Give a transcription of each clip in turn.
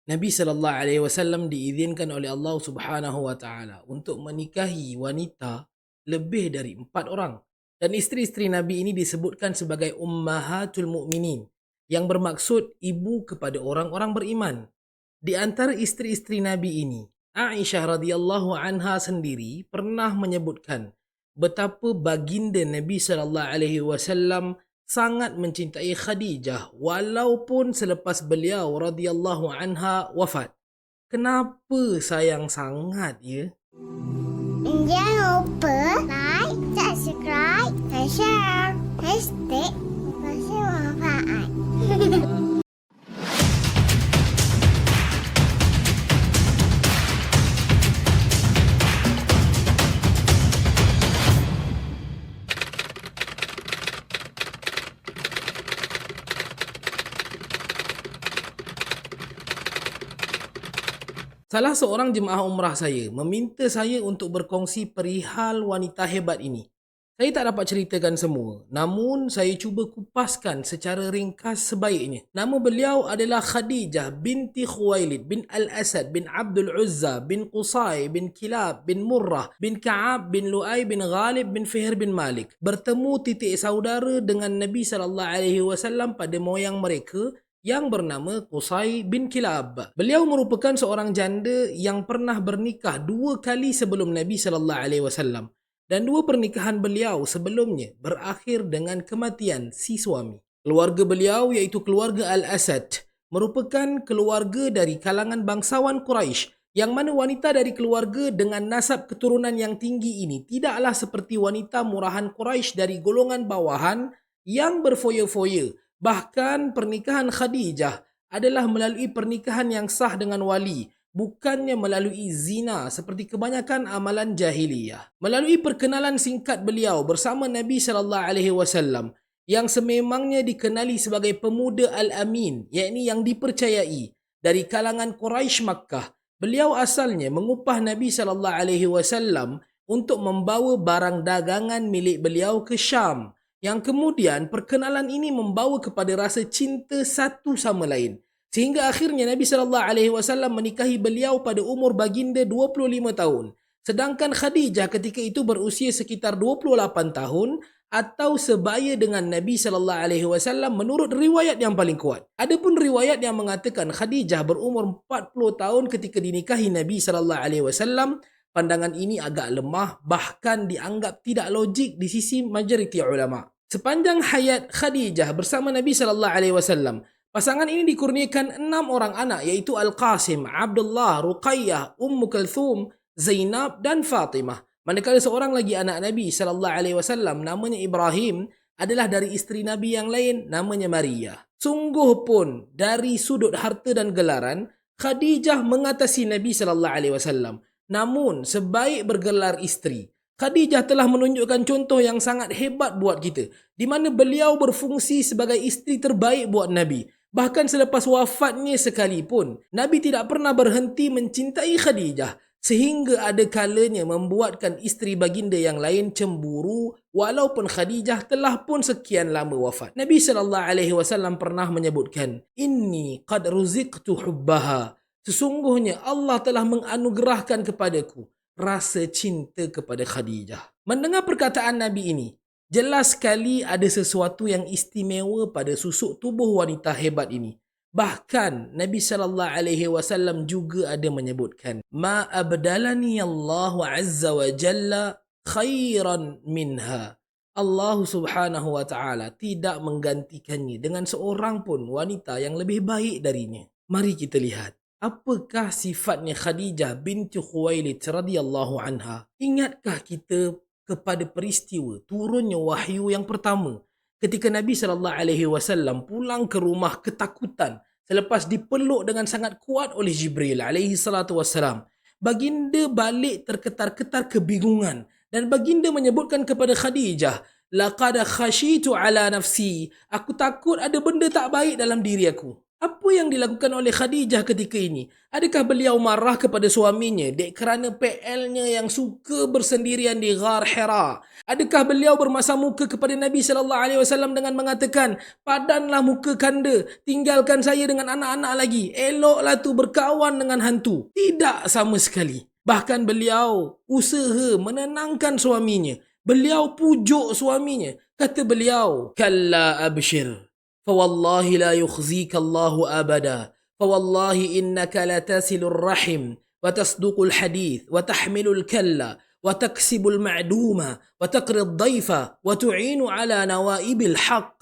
Nabi sallallahu alaihi wasallam diizinkan oleh Allah Subhanahu wa taala untuk menikahi wanita lebih dari 4 orang. Dan isteri-isteri Nabi ini disebutkan sebagai ummahatul mukminin yang bermaksud ibu kepada orang-orang beriman. Di antara isteri-isteri Nabi ini, Aisyah radhiyallahu anha sendiri pernah menyebutkan betapa baginda Nabi sallallahu alaihi wasallam sangat mencintai Khadijah walaupun selepas beliau radhiyallahu anha wafat. Kenapa sayang sangat ya? Jangan lupa like, subscribe, dan share. Hashtag Masih Manfaat. Salah seorang jemaah umrah saya meminta saya untuk berkongsi perihal wanita hebat ini. Saya tak dapat ceritakan semua, namun saya cuba kupaskan secara ringkas sebaiknya. Nama beliau adalah Khadijah binti Khuwailid bin Al-Asad bin Abdul Uzza bin Qusay bin Kilab bin Murrah bin Ka'ab bin Lu'ay bin Ghalib bin Fihr bin Malik. Bertemu titik saudara dengan Nabi SAW pada moyang mereka yang bernama Qusay bin Kilab. Beliau merupakan seorang janda yang pernah bernikah 2 kali sebelum Nabi SAW. Dan 2 pernikahan beliau sebelumnya berakhir dengan kematian si suami. Keluarga beliau iaitu keluarga Al-Asad merupakan keluarga dari kalangan bangsawan Quraisy yang mana wanita dari keluarga dengan nasab keturunan yang tinggi ini tidaklah seperti wanita murahan Quraisy dari golongan bawahan yang berfoya-foya. Bahkan pernikahan Khadijah adalah melalui pernikahan yang sah dengan wali, bukannya melalui zina seperti kebanyakan amalan jahiliyah. Melalui perkenalan singkat beliau bersama Nabi sallallahu alaihi wasallam yang sememangnya dikenali sebagai pemuda al-amin, yakni yang dipercayai dari kalangan Quraisy Makkah. Beliau asalnya mengupah Nabi sallallahu alaihi wasallam untuk membawa barang dagangan milik beliau ke Syam. Yang kemudian perkenalan ini membawa kepada rasa cinta satu sama lain. Sehingga akhirnya Nabi SAW menikahi beliau pada umur baginda 25 tahun. Sedangkan Khadijah ketika itu berusia sekitar 28 tahun atau sebaya dengan Nabi SAW menurut riwayat yang paling kuat. Adapun riwayat yang mengatakan Khadijah berumur 40 tahun ketika dinikahi Nabi SAW, pandangan ini agak lemah, bahkan dianggap tidak logik di sisi majoriti ulama. Sepanjang hayat Khadijah bersama Nabi SAW, pasangan ini dikurniakan 6 orang anak iaitu Al-Qasim, Abdullah, Ruqayyah, Ummu Kalthum, Zainab dan Fatimah. Manakala seorang lagi anak Nabi SAW namanya Ibrahim adalah dari isteri Nabi yang lain namanya Maria. Sungguh pun dari sudut harta dan gelaran, Khadijah mengatasi Nabi SAW. Namun sebaik bergelar isteri, Khadijah telah menunjukkan contoh yang sangat hebat buat kita, di mana beliau berfungsi sebagai isteri terbaik buat Nabi. Bahkan selepas wafatnya sekalipun, Nabi tidak pernah berhenti mencintai Khadijah sehingga ada kalanya membuatkan isteri baginda yang lain cemburu walaupun Khadijah telah pun sekian lama wafat. Nabi SAW pernah menyebutkan, "Inni qad ruziqtu hubbaha." Sesungguhnya Allah telah menganugerahkan kepadaku rasa cinta kepada Khadijah. Mendengar perkataan Nabi ini, jelas sekali ada sesuatu yang istimewa pada susuk tubuh wanita hebat ini. Bahkan Nabi SAW juga ada menyebutkan, "Ma abdalani Allah Azza wa Jalla khairan minha." Allah Subhanahu wa taala tidak menggantikannya dengan seorang pun wanita yang lebih baik darinya. Mari kita lihat, apakah sifatnya Khadijah binti Khuwailid radhiyallahu anha? Ingatkah kita kepada peristiwa turunnya wahyu yang pertama ketika Nabi SAW pulang ke rumah ketakutan selepas dipeluk dengan sangat kuat oleh Jibril alaihi salatu wassalam. Baginda balik terketar-ketar kebingungan dan baginda menyebutkan kepada Khadijah, "Laqad khashitu ala nafsi." Aku takut ada benda tak baik dalam diri aku. Apa yang dilakukan oleh Khadijah ketika ini? Adakah beliau marah kepada suaminya dek kerana PL-nya yang suka bersendirian di Ghar Hira? Adakah beliau bermasa muka kepada Nabi sallallahu alaihi wasallam dengan mengatakan, "Padanlah muka kanda, tinggalkan saya dengan anak-anak lagi. Eloklah tu berkawan dengan hantu." Tidak sama sekali. Bahkan beliau usaha menenangkan suaminya. Beliau pujuk suaminya. Kata beliau, "Kalla abshir. فوالله لا يخزيك الله أبدا فوالله إنك لتصل الرحم وتصدق الحديث وتحمل الكلة وتكسب المعدومة وتقري الضيف وتعين على نوائب الحق."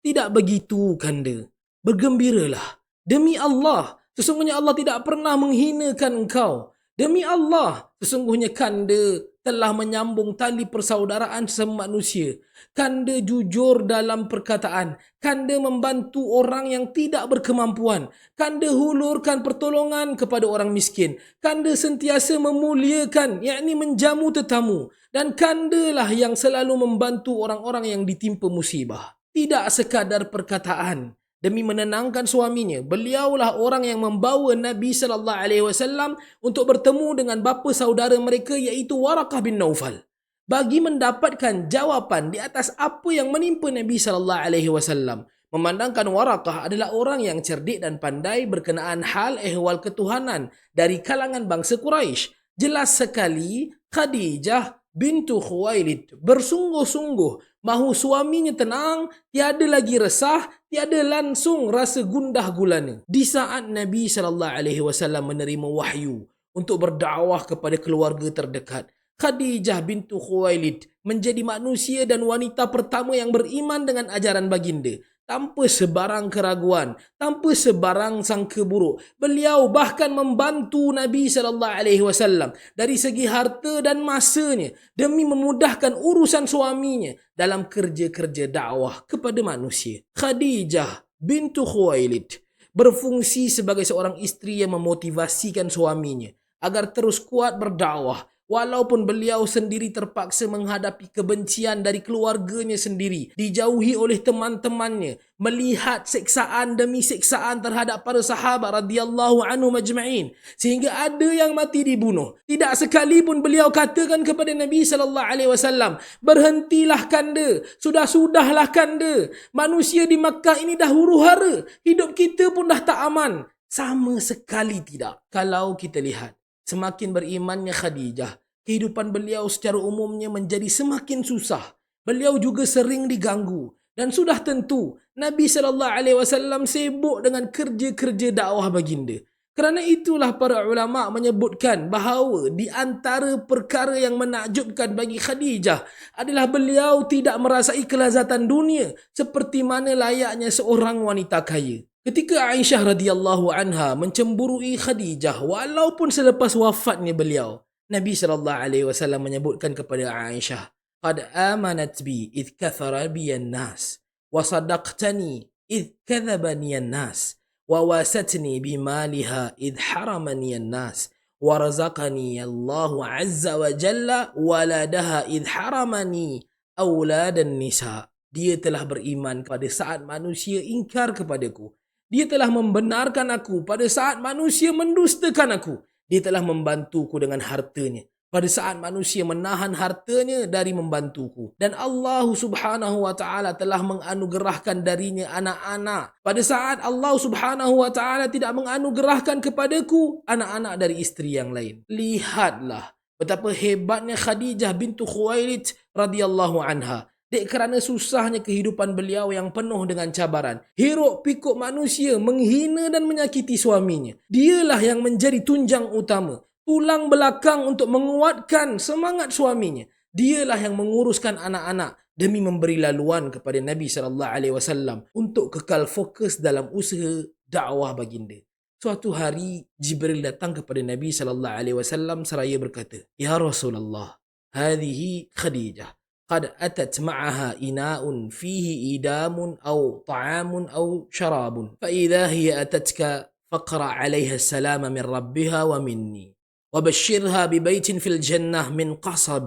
Tidak begitu kanda. Bergembiralah. Demi Allah, sesungguhnya Allah tidak pernah menghinakan engkau. Demi Allah, sesungguhnya kanda telah menyambung tali persaudaraan sesama manusia. Kanda jujur dalam perkataan. Kanda membantu orang yang tidak berkemampuan. Kanda hulurkan pertolongan kepada orang miskin. Kanda sentiasa memuliakan, yakni menjamu tetamu. Dan kandalah yang selalu membantu orang-orang yang ditimpa musibah. Tidak sekadar perkataan. Demi menenangkan suaminya, beliaulah orang yang membawa Nabi sallallahu alaihi wasallam untuk bertemu dengan bapa saudara mereka iaitu Waraqah bin Naufal, bagi mendapatkan jawapan di atas apa yang menimpa Nabi sallallahu alaihi wasallam. Memandangkan Waraqah adalah orang yang cerdik dan pandai berkenaan hal ehwal ketuhanan dari kalangan bangsa Quraisy. Jelas sekali Khadijah bintu Khuwailid bersungguh-sungguh mahu suaminya tenang, tiada lagi resah, tiada langsung rasa gundah gulana. Di saat Nabi sallallahu alaihi wasallam menerima wahyu untuk berdakwah kepada keluarga terdekat, Khadijah bintu Khuwailid menjadi manusia dan wanita pertama yang beriman dengan ajaran baginda. Tanpa sebarang keraguan, tanpa sebarang sangka buruk. Beliau bahkan membantu Nabi sallallahu alaihi wasallam dari segi harta dan masanya demi memudahkan urusan suaminya dalam kerja-kerja dakwah kepada manusia. Khadijah bintu Khuwailid berfungsi sebagai seorang isteri yang memotivasikan suaminya agar terus kuat berdakwah. Walaupun beliau sendiri terpaksa menghadapi kebencian dari keluarganya sendiri, dijauhi oleh teman-temannya, melihat seksaan demi seksaan terhadap para sahabat radhiyallahu anhum ajma'in, sehingga ada yang mati dibunuh. Tidak sekalipun beliau katakan kepada Nabi sallallahu alaihi wasallam, "Berhentilah kanda, sudah-sudahlah kanda. Manusia di Makkah ini dah huru-hara, hidup kita pun dah tak aman." Sama sekali tidak. Kalau kita lihat semakin berimannya Khadijah, kehidupan beliau secara umumnya menjadi semakin susah. Beliau juga sering diganggu. Dan sudah tentu Nabi sallallahu alaihi wasallam sibuk dengan kerja-kerja dakwah baginda. Kerana itulah para ulama menyebutkan bahawa di antara perkara yang menakjubkan bagi Khadijah adalah beliau tidak merasai kelazatan dunia seperti mana layaknya seorang wanita kaya. Ketika Aisyah radhiyallahu anha mencemburui Khadijah walaupun selepas wafatnya beliau, Nabi sallallahu alaihi wasallam menyebutkan kepada Aisyah, "Qad amanat bi id kathara bi an-nas wa sadaqtani id kadhabani an-nas wa wasatni bi maliha id haramani an-nas wa razaqani Allahu azza wa jalla waladaha id haramani auladan nisa." Dia telah beriman pada saat manusia ingkar kepadaku. Dia telah membenarkan aku pada saat manusia mendustakan aku. Dia telah membantuku dengan hartanya pada saat manusia menahan hartanya dari membantuku. Dan Allah subhanahu wa ta'ala telah menganugerahkan darinya anak-anak pada saat Allah subhanahu wa ta'ala tidak menganugerahkan kepadaku anak-anak dari isteri yang lain. Lihatlah betapa hebatnya Khadijah bintu Khuwailid radhiyallahu anha. Dek kerana susahnya kehidupan beliau yang penuh dengan cabaran, hiruk pikuk manusia menghina dan menyakiti suaminya. Dialah yang menjadi tunjang utama, tulang belakang untuk menguatkan semangat suaminya. Dialah yang menguruskan anak-anak demi memberi laluan kepada Nabi sallallahu alaihi wasallam untuk kekal fokus dalam usaha dakwah baginda. Suatu hari Jibril datang kepada Nabi sallallahu alaihi wasallam seraya berkata, "Ya Rasulullah, hadhihi Khadijah. قد أتت معها إناء فيه إدام أو طعام أو شراب فإذا هي أتتك فاقرأ عليها السلام من ربها ومني وبشرها ببيت في الجنة من قصب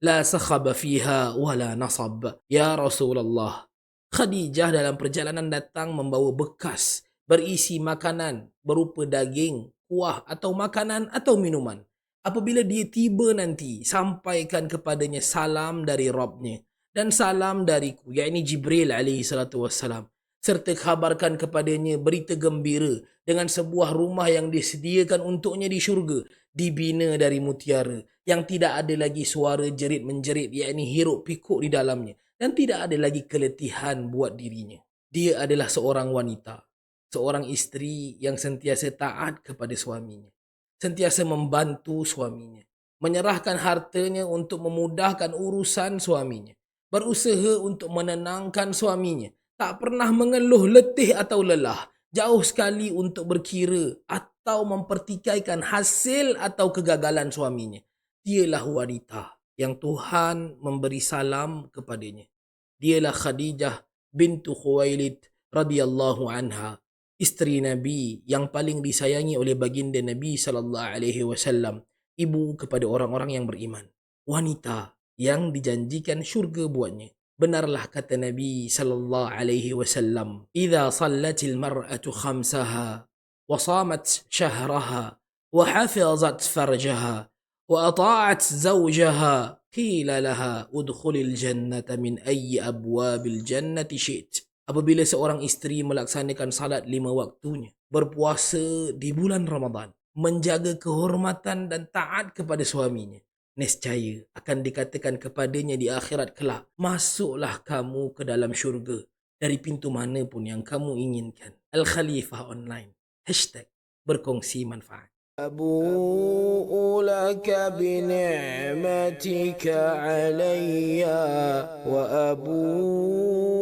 لا صخب فيها ولا نصب." Ya Rasulullah, Khadijah dalam perjalanan datang membawa bekas berisi makanan berupa daging, kuah atau makanan atau minuman. Apabila dia tiba nanti, sampaikan kepadanya salam dari Rabbnya dan salam dariku, yakni Jibril alaihi salatu wassalam. Serta khabarkan kepadanya berita gembira dengan sebuah rumah yang disediakan untuknya di syurga, dibina dari mutiara, yang tidak ada lagi suara jerit-menjerit, yakni hiruk pikuk di dalamnya, dan tidak ada lagi keletihan buat dirinya. Dia adalah seorang wanita, seorang isteri yang sentiasa taat kepada suaminya, sentiasa membantu suaminya, menyerahkan hartanya untuk memudahkan urusan suaminya, berusaha untuk menenangkan suaminya, tak pernah mengeluh letih atau lelah, jauh sekali untuk berkira atau mempertikaikan hasil atau kegagalan suaminya. Dialah wanita yang Tuhan memberi salam kepadanya. Dialah Khadijah bintu Khuwailid radhiyallahu anha, isteri Nabi yang paling disayangi oleh baginda Nabi sallallahu alaihi wasallam, ibu kepada orang-orang yang beriman, wanita yang dijanjikan syurga buatnya. Benarlah kata Nabi sallallahu alaihi wasallam, "Idza sallatil mar'atu khamsaha wa shamat shahraha wa hafizat farjaha wa ata'at zawjaha qila laha udkhulil jannata min ayyi abwabil jannati syi'ti." Apabila seorang isteri melaksanakan salat 5 waktunya, berpuasa di bulan Ramadan, menjaga kehormatan dan taat kepada suaminya, nescaya akan dikatakan kepadanya di akhirat kelak, masuklah kamu ke dalam syurga dari pintu mana pun yang kamu inginkan. Al-Khalifah Online. #berkongsi manfaat. أبوء لك بنعمتك علي وأبوء